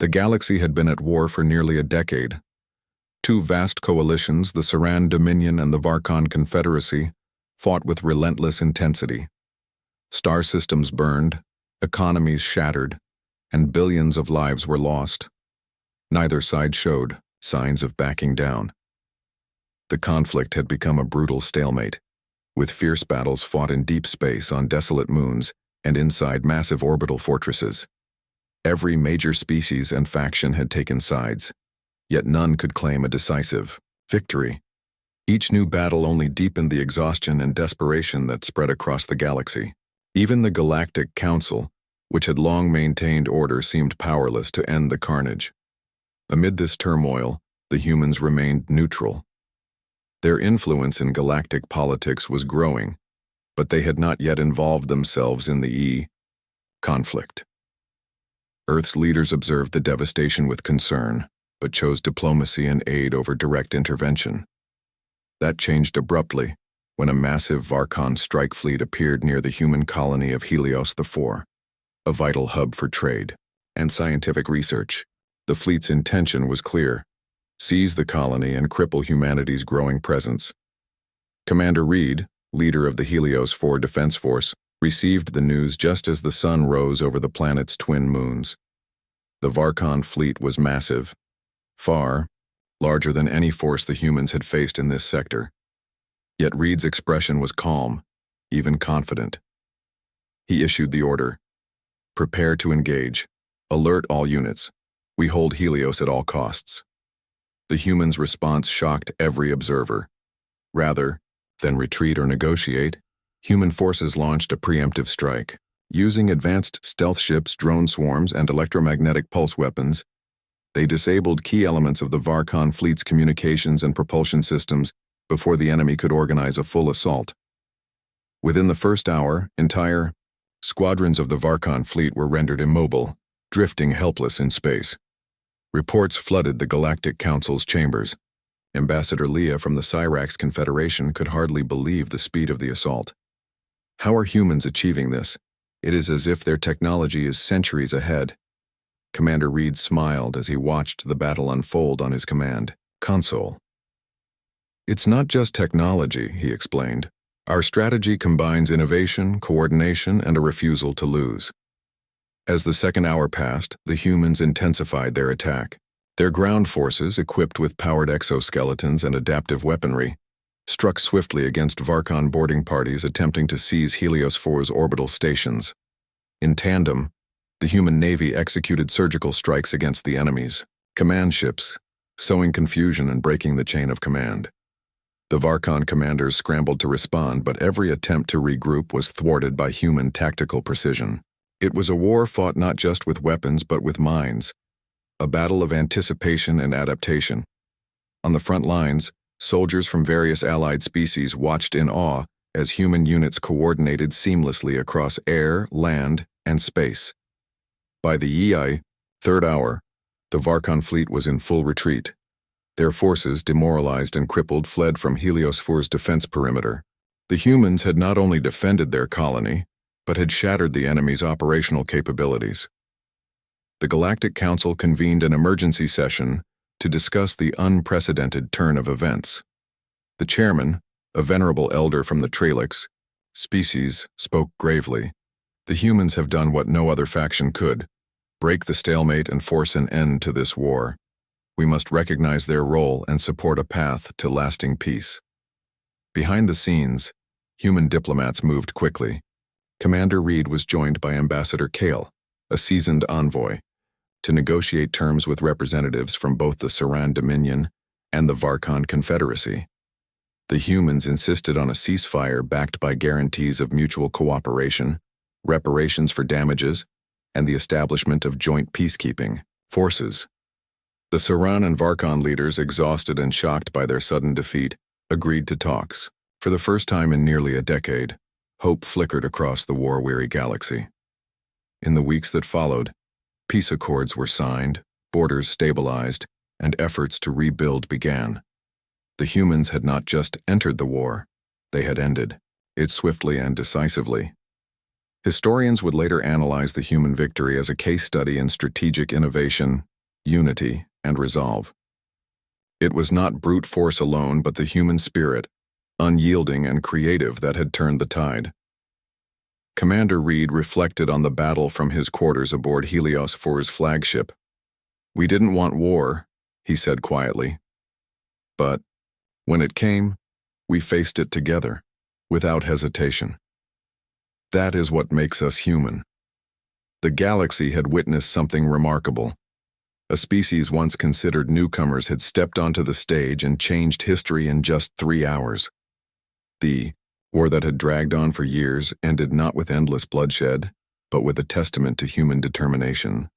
The galaxy had been at war for nearly a decade. Two vast coalitions, the Saran Dominion and the Varkon Confederacy, fought with relentless intensity. Star systems burned, economies shattered, and billions of lives were lost. Neither side showed signs of backing down. The conflict had become a brutal stalemate, with fierce battles fought in deep space on desolate moons and inside massive orbital fortresses. Every major species and faction had taken sides, yet none could claim a decisive victory. Each new battle only deepened the exhaustion and desperation that spread across the galaxy. Even the Galactic Council, which had long maintained order, seemed powerless to end the carnage. Amid this turmoil, the humans remained neutral. Their influence in galactic politics was growing, but they had not yet involved themselves in the conflict. Earth's leaders observed the devastation with concern, but chose diplomacy and aid over direct intervention. That changed abruptly when a massive Varkon strike fleet appeared near the human colony of Helios IV, a vital hub for trade and scientific research. The fleet's intention was clear: seize the colony and cripple humanity's growing presence. Commander Reed, leader of the Helios IV Defense Force, received the news just as the sun rose over the planet's twin moons. The Varkon fleet was massive, far larger than any force the humans had faced in this sector. Yet Reed's expression was calm, even confident. He issued the order: prepare to engage. Alert all units. We hold Helios at all costs. The humans' response shocked every observer. Rather than retreat or negotiate, human forces launched a preemptive strike. Using advanced stealth ships, drone swarms, and electromagnetic pulse weapons, they disabled key elements of the Varkon fleet's communications and propulsion systems before the enemy could organize a full assault. Within the first hour, entire squadrons of the Varkon fleet were rendered immobile, drifting helpless in space. Reports flooded the Galactic Council's chambers. Ambassador Leah from the Cyrax Confederation could hardly believe the speed of the assault. How are humans achieving this? It is as if their technology is centuries ahead. Commander Reed smiled as he watched the battle unfold on his command console. It's not just technology, he explained. Our strategy combines innovation, coordination, and a refusal to lose. As the second hour passed, the humans intensified their attack. Their ground forces, equipped with powered exoskeletons and adaptive weaponry, struck swiftly against Varkon boarding parties attempting to seize Helios IV's orbital stations. In tandem, the human navy executed surgical strikes against the enemy's command ships, sowing confusion and breaking the chain of command. The Varkon commanders scrambled to respond, but every attempt to regroup was thwarted by human tactical precision. It was a war fought not just with weapons but with minds, a battle of anticipation and adaptation. On the front lines, soldiers from various allied species watched in awe as human units coordinated seamlessly across air, land, and space. By the third hour, the Varkon fleet was in full retreat. Their forces, demoralized and crippled, fled from Helios IV's defense perimeter. The humans had not only defended their colony, but had shattered the enemy's operational capabilities. The Galactic Council convened an emergency session to discuss the unprecedented turn of events. The chairman, a venerable elder from the Tralix species, spoke gravely. The humans have done what no other faction could: break the stalemate and force an end to this war. We must recognize their role and support a path to lasting peace. Behind the scenes, human diplomats moved quickly. Commander Reed was joined by Ambassador Kale, a seasoned envoy, to negotiate terms with representatives from both the Saran Dominion and the Varkon Confederacy. The humans insisted on a ceasefire backed by guarantees of mutual cooperation, reparations for damages, and the establishment of joint peacekeeping forces. The Saran and Varkon leaders, exhausted and shocked by their sudden defeat, agreed to talks. For the first time in nearly a decade, hope flickered across the war-weary galaxy. In the weeks that followed, peace accords were signed, borders stabilized, and efforts to rebuild began. The humans had not just entered the war, they had ended it swiftly and decisively. Historians would later analyze the human victory as a case study in strategic innovation, unity, and resolve. It was not brute force alone, but the human spirit, unyielding and creative, that had turned the tide. Commander Reed reflected on the battle from his quarters aboard Helios 4's flagship. "We didn't want war," he said quietly. "But when it came, we faced it together, without hesitation. That is what makes us human." The galaxy had witnessed something remarkable. A species once considered newcomers had stepped onto the stage and changed history in just 3 hours. The war that had dragged on for years ended not with endless bloodshed, but with a testament to human determination,